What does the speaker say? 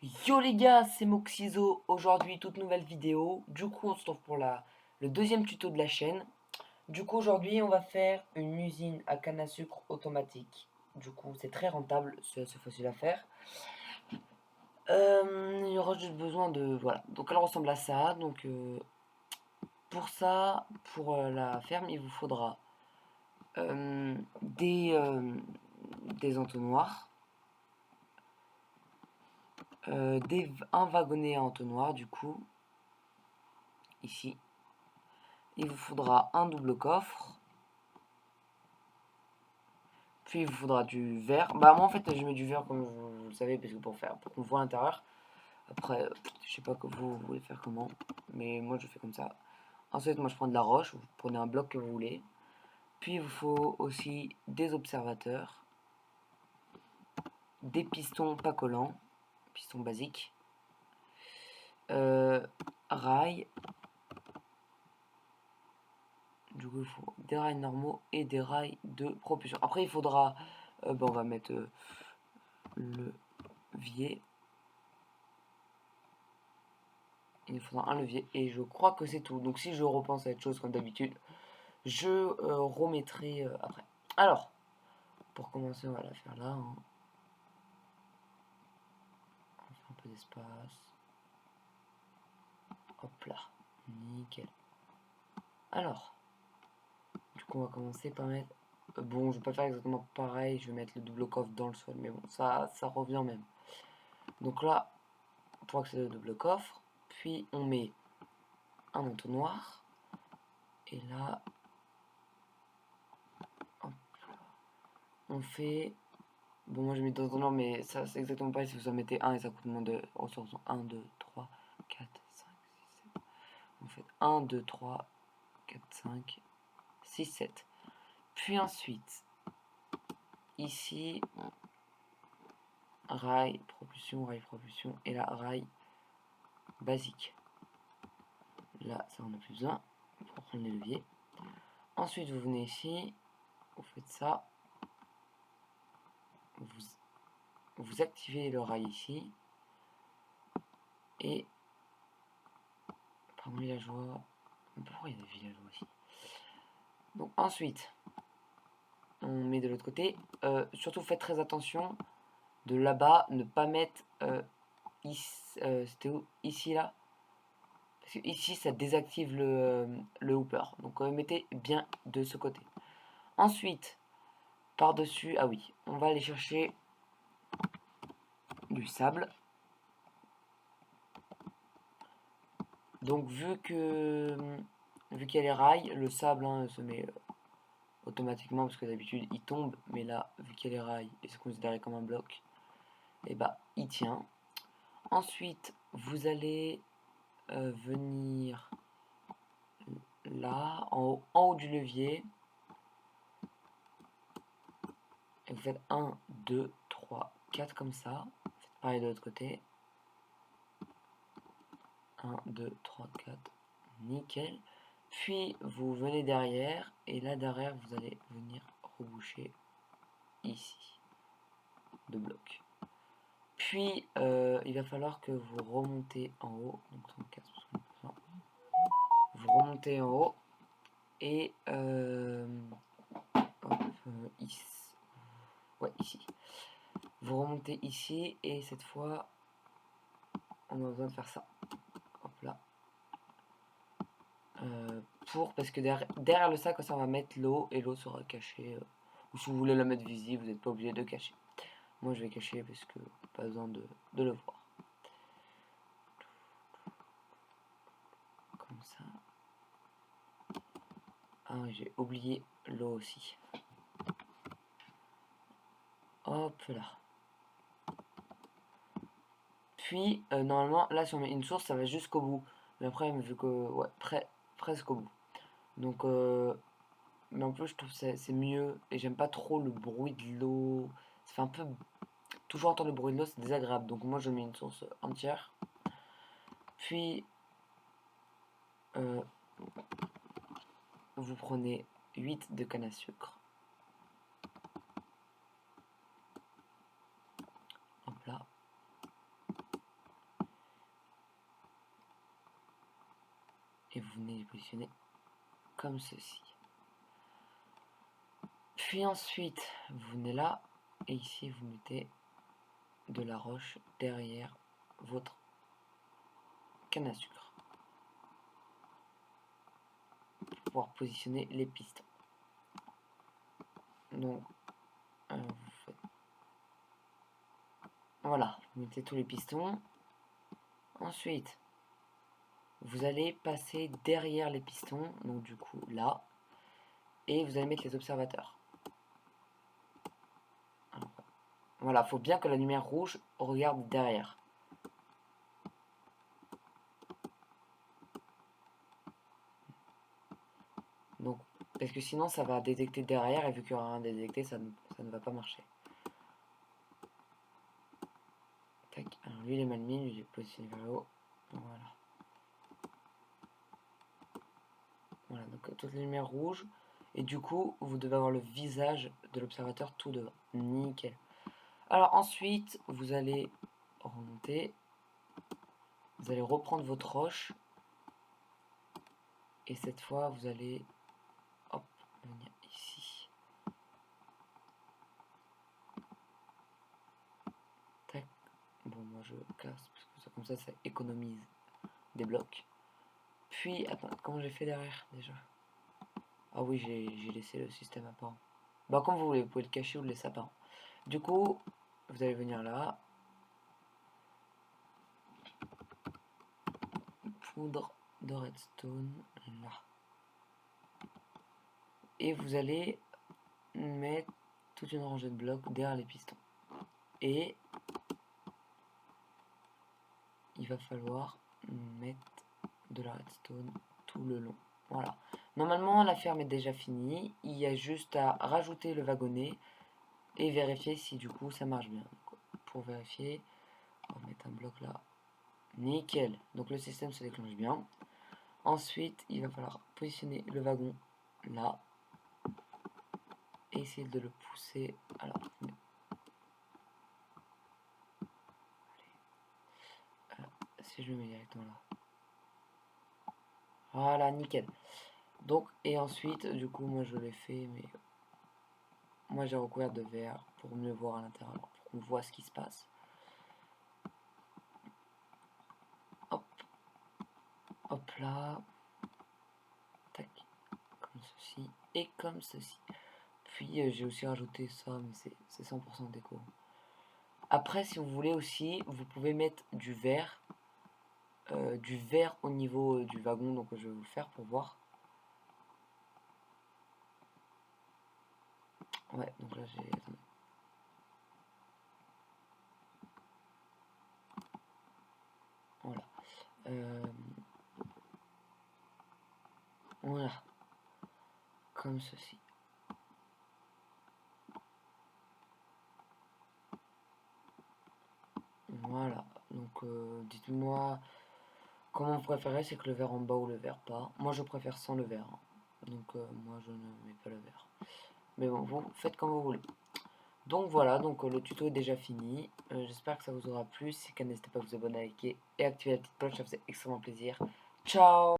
Yo les gars, c'est Moxizo. Aujourd'hui, toute nouvelle vidéo. Du coup, on se retrouve pour le deuxième tuto de la chaîne. Du coup, aujourd'hui, on va faire une usine à canne à sucre automatique. Du coup, c'est très rentable, c'est facile à faire. Il y aura juste besoin de... Voilà, donc elle ressemble à ça. Donc, pour ça, pour la ferme, il vous faudra euh, des, euh, des entonnoirs, un wagonnet à entonnoir, du coup, ici. Il vous faudra un double coffre. Puis il vous faudra du verre. Bah moi en fait je mets du verre comme vous le savez parce que pour qu'on voit l'intérieur. Après je sais pas que vous voulez faire comment. Mais moi je fais comme ça. Ensuite moi je prends de la roche. Vous prenez un bloc que vous voulez. Puis il vous faut aussi des observateurs. Des pistons pas collants. Pistons basiques. Euh, rails. Du coup il faut des rails normaux et des rails de propulsion. Après il faudra... bah, on va mettre le levier. Il nous faudra un levier et je crois que c'est tout. Donc si je repense à cette chose comme d'habitude, je remettrai après. Alors, pour commencer, on va la faire là, hein. On fait un peu d'espace. Hop là, nickel. Alors, du coup, on va commencer par mettre... bon, je vais pas faire exactement pareil, je vais mettre le double coffre dans le sol, mais bon, ça revient même. Donc là, pour accéder au double coffre, puis on met un entonnoir, et là, hop, on fait... Bon, moi je mets dans un ordre, mais ça c'est exactement pareil si vous en mettez un et ça coûte moins de ressources. 1, 2, 3, 4, 5, 6, 7. Vous faites 1, 2, 3, 4, 5, 6, 7. Puis ensuite, ici, rail, propulsion, et là, rail basique. Là, ça on a plus besoin pour prendre les leviers. Ensuite, vous venez ici, vous faites ça, vous activez le rail ici, et, pardon, villageois, pourquoi il y a des villageois ici? Donc ensuite, on met de l'autre côté. Surtout faites très attention de là-bas, ne pas mettre c'était où ici là. Parce que ici ça désactive le hooper. Donc mettez bien de ce côté. Ensuite, par-dessus, ah oui, on va aller chercher du sable. Donc vu qu'il y a les rails, le sable se met automatiquement parce que d'habitude il tombe, mais là vu qu'il y a les rails et c'est considéré comme un bloc, et bah il tient. Ensuite, vous allez venir là, en haut du levier, et vous faites 1, 2, 3, 4 comme ça. Faites pareil de l'autre côté. 1, 2, 3, 4, nickel. Puis vous venez derrière, et là derrière vous allez venir reboucher ici, de blocs. Puis il va falloir que vous remontez en haut, donc 34, vous remontez en haut, et hop, ici. Ouais, ici. Vous remontez ici et cette fois, on a besoin de faire ça. Hop là. Parce que derrière le sac, ça on va mettre l'eau et l'eau sera cachée. Ou si vous voulez la mettre visible, vous n'êtes pas obligé de cacher. Moi je vais cacher parce que pas besoin de le voir. Comme ça. Ah oui, j'ai oublié l'eau aussi. Hop là. Puis normalement, là si on met une source, ça va jusqu'au bout. Mais après, vu que. Ouais, presque au bout. Donc mais en plus je trouve que c'est mieux et j'aime pas trop le bruit de l'eau. Ça fait un peu toujours entendre le bruit de l'eau, c'est désagréable. Donc moi je mets une source entière. Puis euh, vous prenez 8 de canne à sucre. Hop là. et vous venez les positionner comme ceci. Puis ensuite, vous venez là, et ici vous mettez de la roche derrière votre canne à sucre pour pouvoir positionner les pistons. Donc, vous faites... Voilà, vous mettez tous les pistons. Ensuite, vous allez passer derrière les pistons, donc du coup là, et vous allez mettre les observateurs. Alors, voilà, il faut bien que la lumière rouge regarde derrière. Donc, parce que sinon ça va détecter derrière, et vu qu'il y aura rien détecté, ça ne va pas marcher. Tac. Alors lui il est mal mis, lui il est positionné vers le haut. Voilà. Voilà, donc toute la lumière rouge. Et du coup, vous devez avoir le visage de l'observateur tout devant. Nickel. Alors ensuite, vous allez remonter. Vous allez reprendre votre roche. Et cette fois, vous allez hop, venir ici. Tac. Bon, moi je casse, parce que ça, comme ça économise des blocs. Puis, attends, comment j'ai fait derrière déjà? Ah oui, j'ai laissé le système apparent. Bah, comme vous voulez, vous pouvez le cacher ou le laisser apparent. Du coup, vous allez venir là. Poudre de redstone, là. Et vous allez mettre toute une rangée de blocs derrière les pistons. Et il va falloir mettre de la redstone tout le long. Voilà. Normalement, la ferme est déjà finie. Il y a juste à rajouter le wagonnet et vérifier si du coup ça marche bien. Donc, pour vérifier, on va mettre un bloc là. Nickel. Donc le système se déclenche bien. Ensuite, il va falloir positionner le wagon là. Et essayer de le pousser. Alors, si je le mets directement là. Voilà, nickel. Donc, et ensuite, du coup, moi je l'ai fait, mais moi j'ai recouvert de verre pour mieux voir à l'intérieur, pour qu'on voit ce qui se passe. Hop, hop là, tac, comme ceci et comme ceci. Puis j'ai aussi rajouté ça, mais c'est 100% déco. Après, si vous voulez aussi, vous pouvez mettre du verre au niveau du wagon, donc je vais vous le faire pour voir. Ouais, donc là j'ai... Voilà. Voilà. Comme ceci. Voilà. Donc dites-moi comment vous préférez, c'est que le verre en bas ou le verre pas. Moi je préfère sans le verre. Donc moi je ne mets pas le verre. Mais bon, vous faites comme vous voulez. Donc voilà, donc le tuto est déjà fini. J'espère que ça vous aura plu. Si c'est le cas, n'hésitez pas à vous abonner, à liker et activer la petite cloche, ça faisait extrêmement plaisir. Ciao!